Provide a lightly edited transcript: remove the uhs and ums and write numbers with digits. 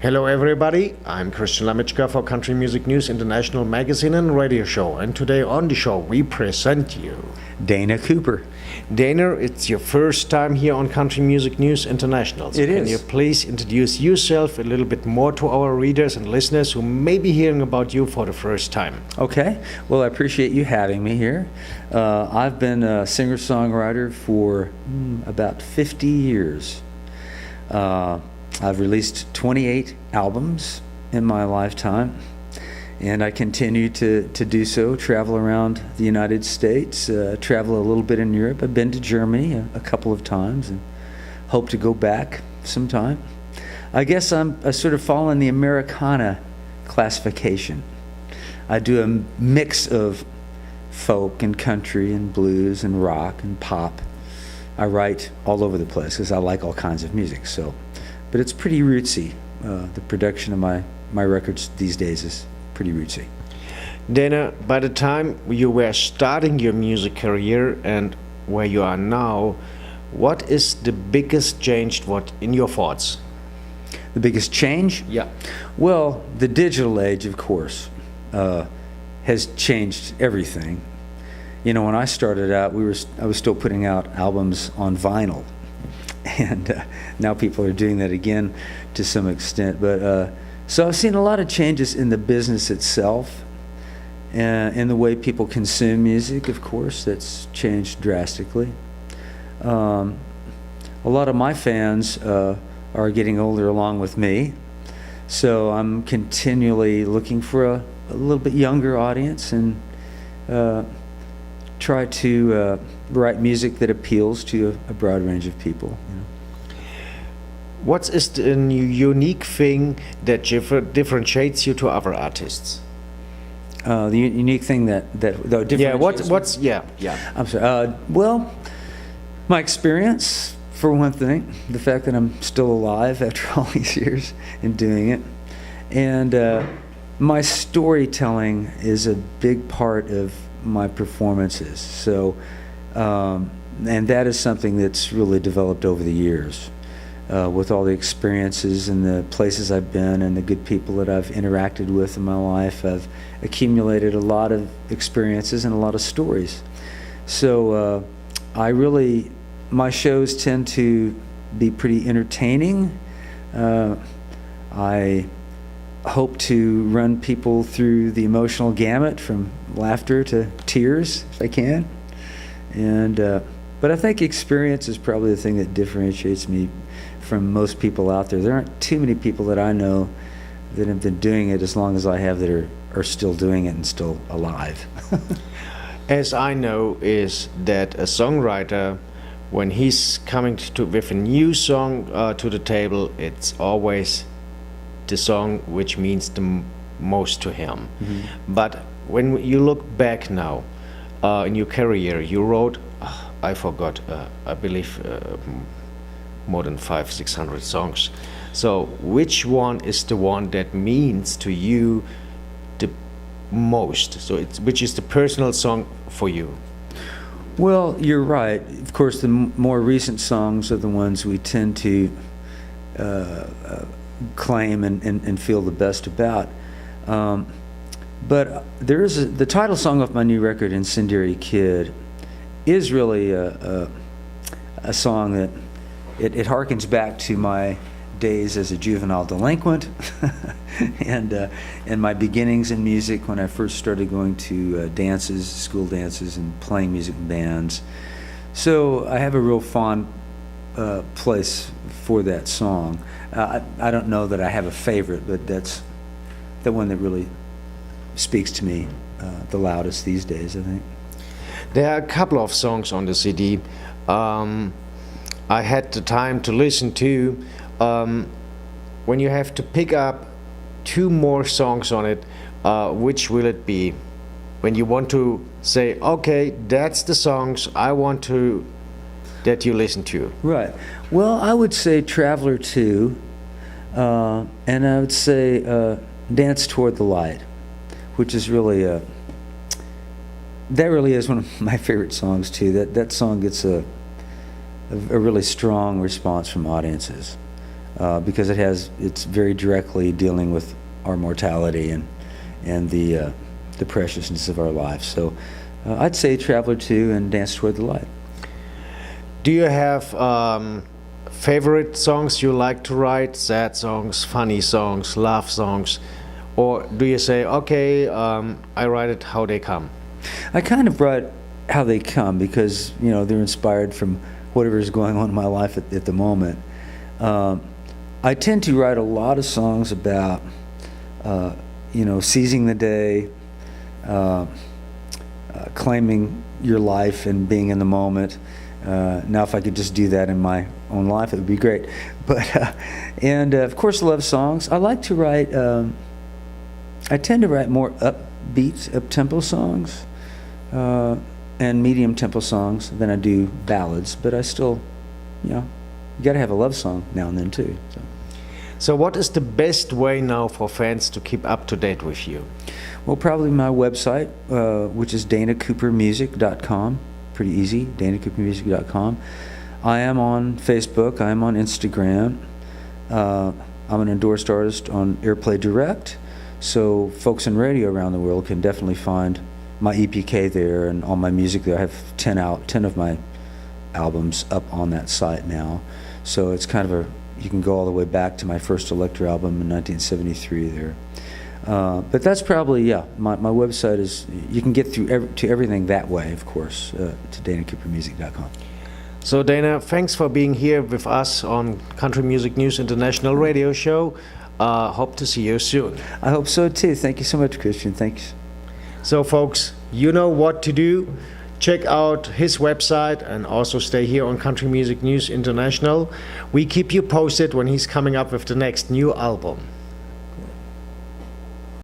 Hello everybody, I'm Christian Lamitschka for Country Music News International magazine and radio show, and today on the show we present you Dana Cooper. Dana, it's your first time here on Country Music News International. So It is. Can you please introduce yourself a little bit more to our readers and listeners who may be hearing about you for the first time? Okay, well, I appreciate you having me here. I've been a singer-songwriter for about 50 years. I've released 28 albums in my lifetime, and I continue to do so, travel around the United States, travel a little bit in Europe. I've been to Germany a couple of times and hope to go back sometime. I guess I sort of fall in the Americana classification. I do a mix of folk and country and blues and rock and pop. I write all over the place because I like all kinds of music. But it's pretty rootsy. The production of my records these days is pretty rootsy. Dana, by the time you were starting your music career and where you are now, what is the biggest change in your thoughts? The biggest change? Yeah. Well, the digital age, of course, has changed everything. You know, when I started out, I was still putting out albums on vinyl. And now people are doing that again to some extent. But so I've seen a lot of changes in the business itself, and in the way people consume music. Of course, that's changed drastically. A lot of my fans are getting older along with me, so I'm continually looking for a little bit younger audience and try to write music that appeals to a broad range of people. You know. What is the unique thing that differentiates you to other artists? The unique thing that differentiates me? I'm sorry. Well, my experience, for one thing, the fact that I'm still alive after all these years and doing it, and my storytelling is a big part of my performances. So, and that is something that's really developed over the years. With all the experiences and the places I've been and the good people that I've interacted with in my life, I've accumulated a lot of experiences and a lot of stories. So my shows tend to be pretty entertaining. I hope to run people through the emotional gamut from laughter to tears if I can. But I think experience is probably the thing that differentiates me from most people out there. There aren't too many people that I know that have been doing it as long as I have that are still doing it and still alive. As I know is that a songwriter, when he's coming with a new song to the table, it's always the song which means the most to him. Mm-hmm. But when you look back now in your career, you wrote, I forgot, I believe more than 500-600 songs. So which one is the one that means to you the most? So which is the personal song for you? Well, you're right. Of course, the more recent songs are the ones we tend to claim and feel the best about. But there is the title song of my new record, Incendiary Kid, is really a song that it harkens back to my days as a juvenile delinquent and my beginnings in music when I first started going to dances, school dances, and playing music in bands. So I have a real fond place for that song. I don't know that I have a favorite, but that's the one that really speaks to me the loudest these days, I think. There are a couple of songs on the CD I had the time to listen to. When you have to pick up two more songs on it, which will it be? When you want to say, okay, that's the songs I want that you listen to. Right. Well, I would say Traveler 2, and I would say Dance Toward the Light, which is really that really is one of my favorite songs too. That song gets a really strong response from audiences. because it's very directly dealing with our mortality and the preciousness of our lives. So I'd say Traveler 2 and Dance Toward the Light. Do you have favorite songs you like to write? Sad songs, funny songs, love songs? Or do you say, okay, I write it how they come? I kind of write how they come because, they're inspired from whatever is going on in my life at the moment. I tend to write a lot of songs about, seizing the day, claiming your life and being in the moment. Now, if I could just do that in my own life, it would be great. But and of course, love songs. I like to write. I tend to write more upbeat, up-tempo songs and medium-tempo songs than I do ballads. But I still, you got to have a love song now and then too. So what is the best way now for fans to keep up to date with you? Well, probably my website, which is danacoopermusic.com. Pretty easy, danacoopermusic.com. I am on Facebook. I am on Instagram. I'm an endorsed artist on Airplay Direct, so folks in radio around the world can definitely find my EPK there and all my music there. I have 10 of my albums up on that site now, so it's kind of you can go all the way back to my first Electro album in 1973 there. But that's probably, my website is, you can get through to everything that way, of course, to danacoopermusic.com. So Dana, thanks for being here with us on Country Music News International radio show. Hope to see you soon. I hope so too. Thank you so much, Christian. Thanks. So folks, you know what to do. Check out his website and also stay here on Country Music News International. We keep you posted when he's coming up with the next new album.